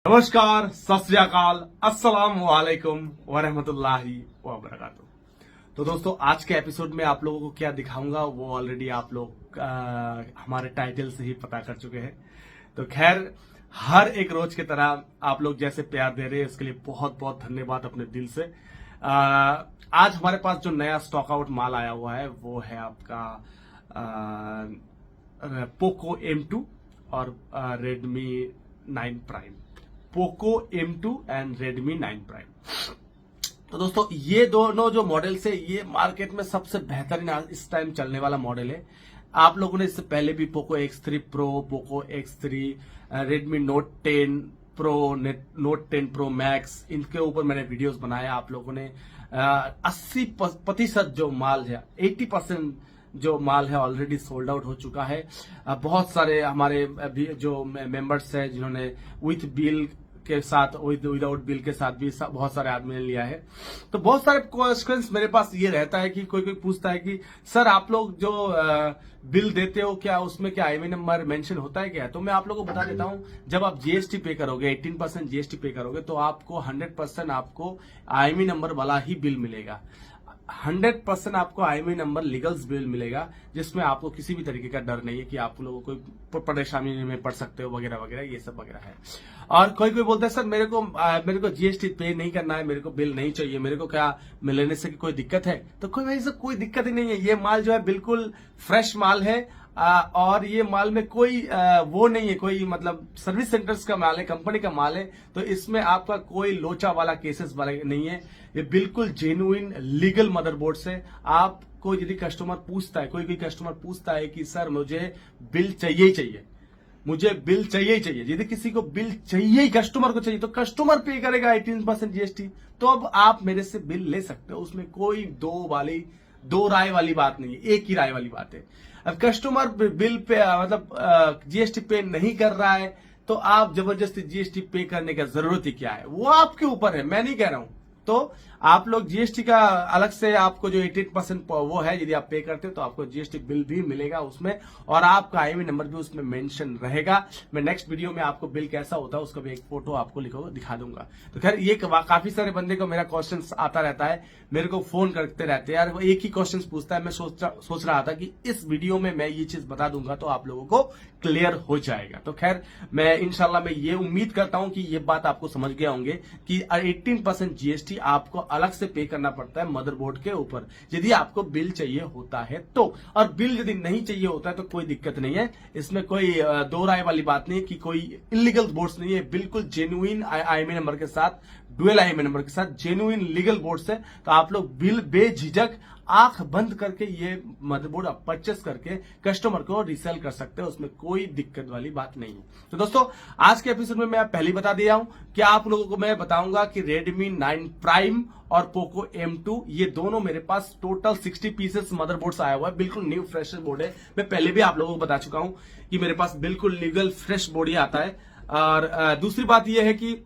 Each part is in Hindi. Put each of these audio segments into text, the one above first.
नमस्कार, सत श्री अकाल, अस्सलाम वालेकुम वरहमतुल्लाहि वबरकातुहू। तो दोस्तों, आज के एपिसोड में आप लोगों को क्या दिखाऊंगा वो ऑलरेडी आप लोग हमारे टाइटल से ही पता कर चुके हैं। तो खैर, हर एक रोज की तरह आप लोग जैसे प्यार दे रहे हैं उसके लिए बहुत बहुत धन्यवाद अपने दिल से। आज हमारे पास जो नया स्टॉक आउट माल आया हुआ है वो है आपका पोको M2 और Redmi 9 prime. Poco M2 and Redmi 9 prime. तो दोस्तों, ये दोनों जो मॉडल्स है ये मार्केट में सबसे बेहतरीन इस टाइम चलने वाला मॉडल है। आप लोगों ने इससे पहले भी Poco X3 pro, Poco X3, Redmi note 10 pro, note 10 pro max, इनके ऊपर मैंने वीडियोस बनाया। आप लोगों ने 80% जो माल है, 80% जो माल है ऑलरेडी सोल्ड आउट हो चुका है। बहुत सारे हमारे अभी जो मेंबर्स हैं जिन्होंने विथ बिल के साथ, विदाउट बिल के साथ भी बहुत सारे आदमी ने लिया है। तो बहुत सारे क्वेश्चंस मेरे पास ये रहता है कि कोई पूछता है कि सर आप लोग जो बिल देते हो क्या उसमें क्या IMEI नंबर मेंशन होता है क्या? तो मैं आप लोगों को बता देता हूं, जब आप GST पे करोगे, 18% GST पे करोगे तो आपको 100% आपको IMEI नंबर वाला ही बिल मिलेगा। 100% आपको IMEI नंबर लीगल्स बिल मिलेगा, जिसमें आपको किसी भी तरीके का डर नहीं है कि आप लोगों को कोई परेशानी में पड़ सकते हो वगैरह वगैरह, ये सब वगैरह है। और कोई बोलता है सर मेरे को GST पे नहीं करना है, मेरे को बिल नहीं चाहिए, मेरे को क्या लेने से कोई दिक्कत है? तो कोई दिक्कत ही नहीं है। ये माल जो है बिल्कुल फ्रेश माल है। और ये माल में कोई वो नहीं है, कोई मतलब सर्विस सेंटर्स का माल है, कंपनी का माल है। तो इसमें आपका कोई लोचा वाला केसेस वाला नहीं है। ये बिल्कुल जेन्युइन लीगल मदरबोर्ड से आपको यदि कस्टमर पूछता है, कोई कस्टमर पूछता है कि सर मुझे बिल चाहिए ही चाहिए, मुझे बिल चाहिए ही चाहिए, यदि किसी को बिल चाहिए ही, कस्टमर को चाहिए, तो कस्टमर पे करेगा 18% GST। तो अब आप मेरे से बिल ले सकते हो, उसमें कोई दो राय वाली बात नहीं है, एक ही राय वाली बात है। अब कस्टमर बिल पे मतलब GST पे नहीं कर रहा है तो आप जबरदस्ती GST पे करने का जरूरत ही क्या है? वो आपके ऊपर है, मैं नहीं कह रहा हूं। तो आप लोग GST का अलग से आपको जो 18% वो है, यदि आप पे करते हो तो आपको GST बिल भी मिलेगा उसमें, और आपका IMEI नंबर भी उसमें मेंशन रहेगा। मैं नेक्स्ट वीडियो में आपको बिल कैसा होता है उसका भी एक फोटो आपको दिखा दूंगा। तो खैर, ये काफी सारे बंदे को मेरा क्वेश्चन आता रहता है, मेरे को फोन करते रहते हैं यार, वो एक ही क्वेश्चन पूछता है। मैं सोच रहा था कि इस वीडियो में मैं ये चीज बता दूंगा तो आप लोगों को क्लियर हो जाएगा। तो खैर, मैं इंशाल्लाह मैं ये उम्मीद करता हूं कि ये बात आपको समझ गए होंगे कि 18% GST आपको अलग से पे करना पड़ता है मदरबोर्ड के ऊपर, यदि आपको बिल चाहिए होता है तो। और बिल यदि नहीं चाहिए होता है तो कोई दिक्कत नहीं है, इसमें कोई दो राय वाली बात नहीं है कि कोई इलीगल बोर्ड्स नहीं है। बिल्कुल जेन्युइन IMEI नंबर के साथ, डुअल IMEI नंबर के साथ जेन्युइन लीगल बोर्ड से, तो आप लोग बिल बेझिझक आंख बंद करके ये मदरबोर्ड आप परचेस करके कस्टमर को रीसेल कर सकते हो, उसमें कोई दिक्कत वाली बात नहीं है। तो दोस्तों, आज के एपिसोड में मैं पहले बता दिया हूं कि आप लोगों को मैं बताऊंगा कि रेडमी 9 प्राइम और पोको M2 ये दोनों मेरे पास टोटल 60 पीसेस मदरबोर्ड्स आया हुआ है। बिल्कुल न्यू फ्रेश बोर्ड है। मैं पहले भी आप लोगों को बता चुका हूं कि मेरे पास बिल्कुल लीगल फ्रेश बोर्ड ही आता है। और दूसरी बात यह है कि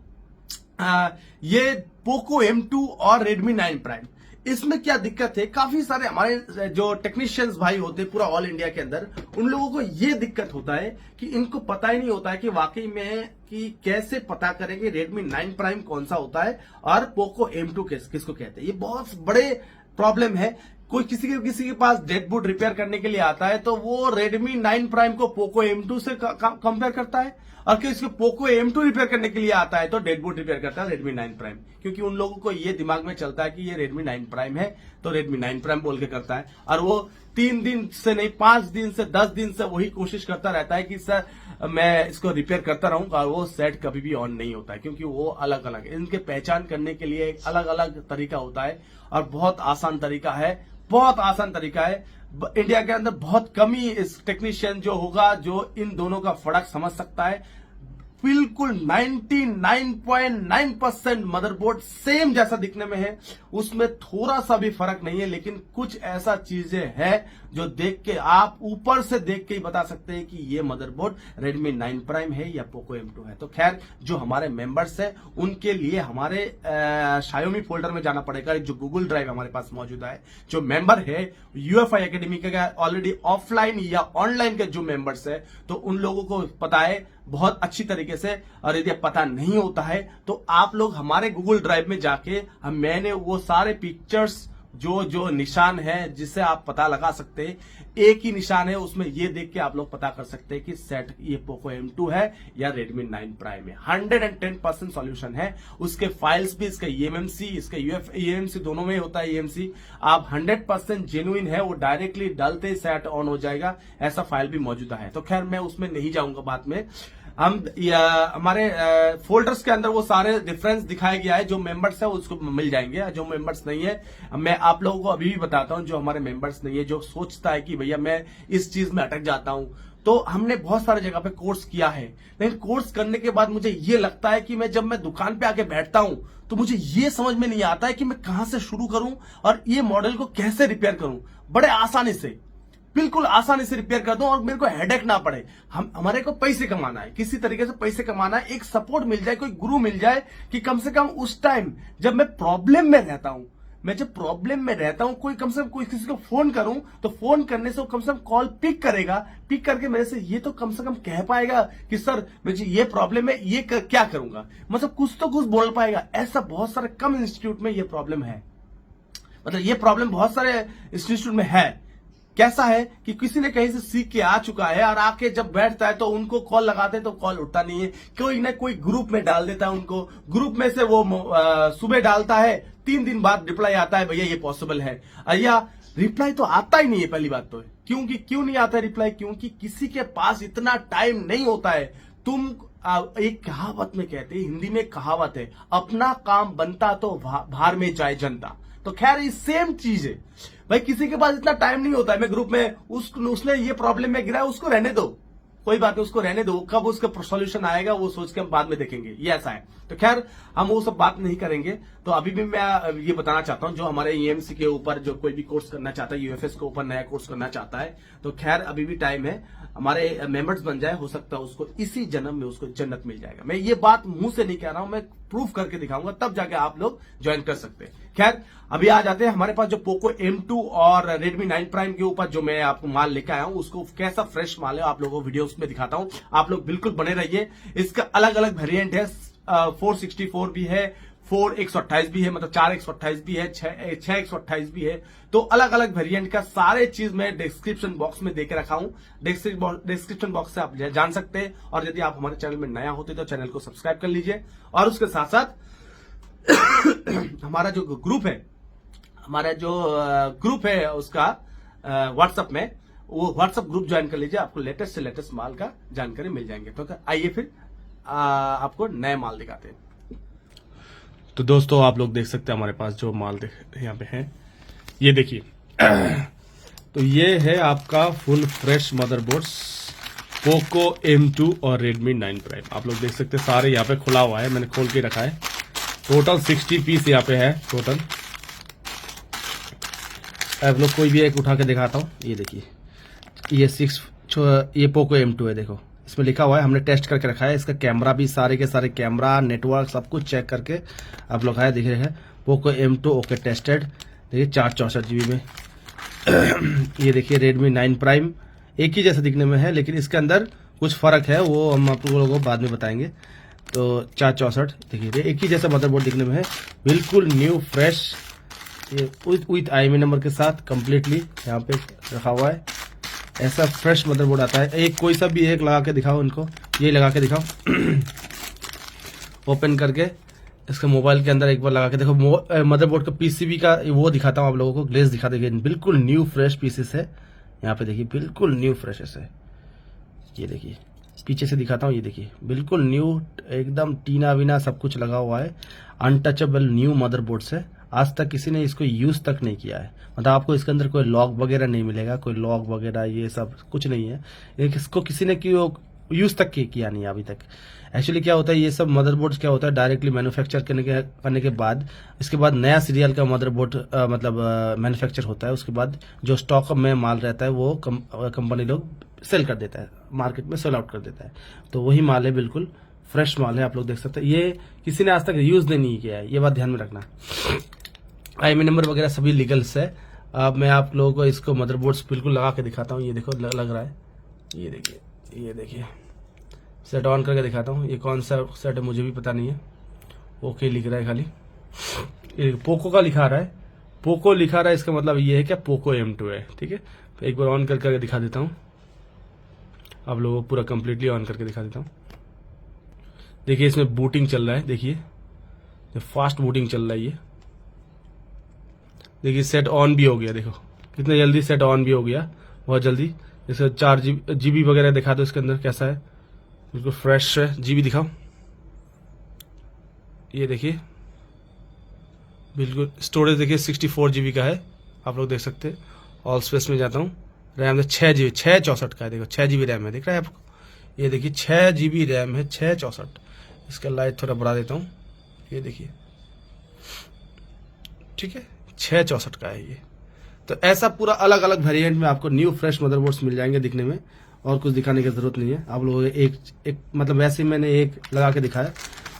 ये पोको M2 और रेडमी 9 प्राइम, इसमें क्या दिक्कत है? काफी सारे हमारे जो टेक्नीशियंस भाई होते हैं पूरा ऑल इंडिया के अंदर, उन लोगों को ये दिक्कत होता है कि इनको पता ही नहीं होता है कि वाकई में कि कैसे पता करेंगे रेडमी 9 प्राइम कौन सा होता है और पोको M2 किसको कहते हैं। ये बहुत बड़े प्रॉब्लम है। कोई किसी के पास डेडबोर्ड रिपेयर करने के लिए आता है तो वो रेडमी 9 प्राइम को पोको M2 से कंपेयर करता है, और किसी को पोको M2 रिपेयर करने के लिए आता है तो डेडबोर्ड रिपेयर करता है रेडमी 9 प्राइम, क्योंकि उन लोगों को ये दिमाग में चलता है कि ये रेडमी 9 प्राइम है तो रेडमी 9 प्राइम बोल के करता है। और वो 3 दिन से नहीं, 5 दिन से 10 दिन से वही कोशिश करता रहता है कि सर मैं इसको रिपेयर करता रहूं, और वो सेट कभी भी ऑन नहीं होता है, क्योंकि वो अलग अलग है। इनके पहचान करने के लिए एक अलग अलग तरीका होता है, और बहुत आसान तरीका है, बहुत आसान तरीका है। इंडिया के अंदर बहुत कम ही इस टेक्नीशियन जो होगा जो इन दोनों का फर्क समझ सकता है। बिल्कुल 99.9% मदरबोर्ड सेम जैसा दिखने में है, उसमें थोड़ा सा भी फर्क नहीं है, लेकिन कुछ ऐसा चीजें हैं जो देख के आप ऊपर से देख के ही बता सकते हैं कि ये मदरबोर्ड रेडमी 9 प्राइम है या पोको M2 है। तो खैर, जो हमारे मेंबर्स हैं उनके लिए हमारे Xiaomi फोल्डर में जाना पड़ेगा, जो गूगल ड्राइव हमारे पास मौजूद है। जो मेंबर है UFI एकेडमी का ऑलरेडी ऑफलाइन या ऑनलाइन के जो मेंबर्स है, तो उन लोगों को पता है बहुत अच्छी तरीके से। और यदि पता नहीं होता है तो आप लोग हमारे गूगल ड्राइव में जाके मैंने वो सारे पिक्चर्स जो निशान है जिससे आप पता लगा सकते हैं, एक ही निशान है उसमें, ये देख के आप लोग पता कर सकते हैं कि सेट ये पोको M2 है या Redmi 9 Prime है। 110% सॉल्यूशन है। उसके फाइल्स भी, इसका EMMC, इसका EMMC दोनों में होता है। EMC आप 100% जेन्युइन है, वो डायरेक्टली डालते ही सेट ऑन हो जाएगा, ऐसा फाइल भी मौजूदा है। तो खैर मैं उसमें नहीं जाऊंगा बाद में। हम हमारे फोल्डर्स के अंदर वो सारे डिफरेंस दिखाया गया है। जो मेंबर्स है उसको मिल जाएंगे, जो मेंबर्स नहीं है मैं आप लोगों को अभी भी बताता हूं। जो हमारे मेंबर्स नहीं है, जो सोचता है कि भैया मैं इस चीज में अटक जाता हूं, तो हमने बहुत सारे जगह पे कोर्स किया है, लेकिन कोर्स करने के बाद मुझे ये लगता है कि जब मैं दुकान पे आके बैठता हूं तो मुझे ये समझ में नहीं आता है कि मैं कहां से शुरू करूं और ये मॉडल को कैसे रिपेयर करूं बड़े आसानी से, बिल्कुल आसानी से रिपेयर कर दूं और मेरे को हेडेक ना पड़े। हमारे को पैसे कमाना है, किसी तरीके से पैसे कमाना है, एक सपोर्ट मिल जाए, कोई गुरु मिल जाए कि कम से कम उस टाइम जब मैं प्रॉब्लम में रहता हूं, कोई कम से कम कोई किसी को फोन करूं तो फोन करने से वो कम से कम कॉल पिक करेगा, पिक करके मेरे से ये तो कम से कम कह पाएगा कि सर मुझे ये प्रॉब्लम है, ये क्या करूंगा, मतलब कुछ तो कुछ बोल पाएगा। ऐसा बहुत सारे कम इंस्टीट्यूट में ये प्रॉब्लम है, मतलब ये प्रॉब्लम बहुत सारे इंस्टीट्यूट में है। कैसा है कि किसी ने कहीं से सीख के आ चुका है और आके जब बैठता है तो उनको कॉल लगाते हैं तो कॉल उठता नहीं है, कोई ना कोई ग्रुप में डाल देता है उनको, ग्रुप में से वो सुबह डालता है, 3 दिन बाद रिप्लाई आता है भैया ये पॉसिबल है, या रिप्लाई तो आता ही नहीं है। पहली बात तो क्यों नहीं आता है रिप्लाई, क्योंकि किसी के पास इतना टाइम नहीं होता है। तुम एक कहावत में कहते हैं, हिंदी में कहावत है, अपना काम बनता तो भार में जाए जनता। तो खैर ये सेम चीज है भाई, किसी के पास इतना टाइम नहीं होता है। मैं ग्रुप में उसने ये प्रॉब्लम में गिरा है, उसको रहने दो, कोई बात नहीं, उसको रहने दो, कब उसका सॉल्यूशन आएगा वो सोच के हम बाद में देखेंगे, ये ऐसा है। तो खैर हम वो सब बात नहीं करेंगे। तो अभी भी मैं ये बताना चाहता हूं, जो हमारे EMC के ऊपर जो कोई भी कोर्स करना चाहता है, UFS के ऊपर नया कोर्स करना चाहता है, तो खैर अभी भी टाइम है, हमारे मेंबर्स बन जाए, हो सकता है उसको इसी जन्म में उसको जन्नत मिल जाएगा। मैं ये बात मुंह से नहीं कह रहा हूं, मैं प्रूफ करके दिखाऊंगा, तब जाके आप लोग ज्वाइन कर सकते हैं। खैर अभी आ जाते हैं हमारे पास जो पोको M2 और Redmi 9 Prime के ऊपर जो मैं आपको माल लेकर आया हूं, उसको कैसा फ्रेश माल है आप लोगों को वीडियोस में दिखाता हूं। आप लोग बिल्कुल बने रहिए। इसका अलग अलग वेरिएंट है, 464 भी है, 4 128 भी है, मतलब 4 128 भी है, 6 128 भी है। तो अलग अलग वेरिएंट का सारे चीज मैं डिस्क्रिप्शन बॉक्स में देके रखा हूं, डिस्क्रिप्शन बॉक्स से आप जान सकते हैं। और यदि आप हमारे चैनल में नया होते तो चैनल को सब्सक्राइब कर लीजिए। और उसके साथ साथ हमारा जो ग्रुप है उसका व्हाट्सएप में, वो व्हाट्सएप ग्रुप ज्वाइन कर लीजिए, आपको लेटेस्ट से लेटेस्ट माल का जानकारी मिल जाएंगे। तो आइए फिर आपको नए माल दिखाते हैं। तो दोस्तों आप लोग देख सकते हैं हमारे पास जो माल यहाँ पे है, ये देखिए। तो ये है आपका full fresh motherboards Poco M2 और Redmi 9 Prime। आप लोग देख सकते हैं सारे यहाँ पे खुला हुआ है, मैंने खोल के रखा है। टोटल 60 पीस यहाँ पे है टोटल। आप लोग कोई भी एक उठा के दिखाता हूँ, ये देखिए, ये पोको M2 है, देखो इसमें लिखा हुआ है, हमने टेस्ट करके रखा है। इसका कैमरा भी सारे के सारे कैमरा नेटवर्क सब कुछ चेक करके आप लोग है, दिख रहे हैं पोको M2 ओके टेस्टेड। देखिए 464 GB में। ये देखिए Redmi 9 Prime एक ही जैसा दिखने में है, लेकिन इसके अंदर कुछ फर्क है, वो हम आप लोगों को बाद में बताएंगे। तो 464 देखिए एक ही जैसा मदरबोर्ड दिखने में है, बिल्कुल न्यू फ्रेश, ये विथ IMEI नंबर के साथ कंप्लीटली यहाँ पे रखा हुआ है। ऐसा फ्रेश मदरबोर्ड आता है। एक कोई सा भी एक लगा के दिखाओ इनको, ये लगा के दिखाओ। ओपन करके इसके मोबाइल के अंदर एक बार लगा के देखो। मदरबोर्ड का PCB का वो दिखाता हूँ आप लोगों को, ग्लेज दिखा देंगे, बिल्कुल न्यू फ्रेश पीसेस है। यहाँ पे देखिए बिल्कुल न्यू फ्रेश है। ये देखिए पीछे से दिखाता हूँ, ये देखिए बिल्कुल न्यू, एकदम टीना वीना सब कुछ लगा हुआ है। अनटचेबल न्यू मदरबोर्ड है, आज तक किसी ने इसको यूज तक नहीं किया है। मतलब आपको इसके अंदर कोई लॉक वगैरह नहीं मिलेगा, कोई लॉक वगैरह ये सब कुछ नहीं है। इसको किसी ने यूज तक किया नहीं अभी तक। एक्चुअली क्या होता है, ये सब मदरबोर्ड क्या होता है, डायरेक्टली मैन्युफैक्चर करने के बाद इसके बाद नया सीरियल का मदरबोर्ड मतलब मैन्युफैक्चर होता है। उसके बाद जो स्टॉक में माल रहता है वो कंपनी लोग सेल कर देता है, मार्केट में सेल आउट कर देता है। तो वही माल है, बिल्कुल फ्रेश माल है। आप लोग देख सकते हैं, ये किसी ने आज तक यूज नहीं किया है, ये बात ध्यान में रखना। IMEI नंबर वगैरह सभी लीगल्स है। अब मैं आप लोगों को इसको मदरबोर्ड्स बिल्कुल लगा के दिखाता हूँ। ये देखो लग रहा है, ये देखिए सेट ऑन करके दिखाता हूँ। ये कौन सा सेट है मुझे भी पता नहीं है, ओके लिख रहा है खाली, ये पोको का लिखा रहा है, पोको लिखा रहा है, इसका मतलब ये है क्या पोको M2 है। ठीक है, तो एक बार ऑन करके दिखा देता हूँ आप लोगों को, पूरा कंप्लीटली ऑन करके दिखा देता हूँ। देखिए इसमें बूटिंग चल रहा है, देखिए फास्ट बूटिंग चल रहा है ये। देखिए सेट ऑन भी हो गया, देखो कितने जल्दी सेट ऑन भी हो गया, बहुत जल्दी। जैसे 4 GB वगैरह दिखा दो इसके अंदर कैसा है, बिल्कुल फ्रेश है। GB दिखाओ, ये देखिए बिल्कुल स्टोरेज देखिए 64 GB का है, आप लोग देख सकते हैं। ऑल स्पेस में जाता हूँ, रैम 6 GB 664 का है, देखो 6 GB रैम है, दिख रहा है आपको, ये देखिए 6 GB रैम है 664। इसका लाइट थोड़ा बढ़ा देता हूँ, ये देखिए, ठीक है 664 का है ये। तो ऐसा पूरा अलग अलग वेरिएंट में आपको न्यू फ्रेश मदरबोर्ड्स मिल जाएंगे दिखने में, और कुछ दिखाने की जरूरत नहीं है आप लोगों को। एक मतलब वैसे ही मैंने एक लगा के दिखाया,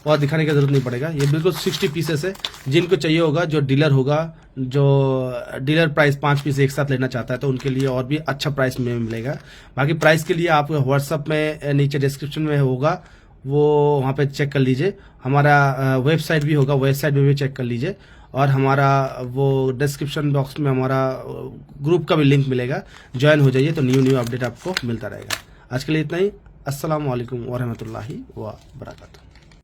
और दिखाने की जरूरत नहीं पड़ेगा। ये बिल्कुल 60 पीसेस है, जिनको चाहिए होगा, जो डीलर होगा, जो डीलर प्राइस 5 पीस एक साथ लेना चाहता है तो उनके लिए और भी अच्छा प्राइस में मिलेगा। बाकी प्राइस के लिए आप व्हाट्सअप में नीचे डिस्क्रिप्शन में होगा, वो वहाँ पे चेक कर लीजिए। हमारा वेबसाइट भी होगा, वेबसाइट में भी चेक कर लीजिए, और हमारा वो डिस्क्रिप्शन बॉक्स में हमारा ग्रुप का भी लिंक मिलेगा, ज्वाइन हो जाइए तो न्यू अपडेट आपको मिलता रहेगा। आज के लिए इतना ही। अस्सलाम वालेकुम वरहमतुल्लाहि व बरकातुहू।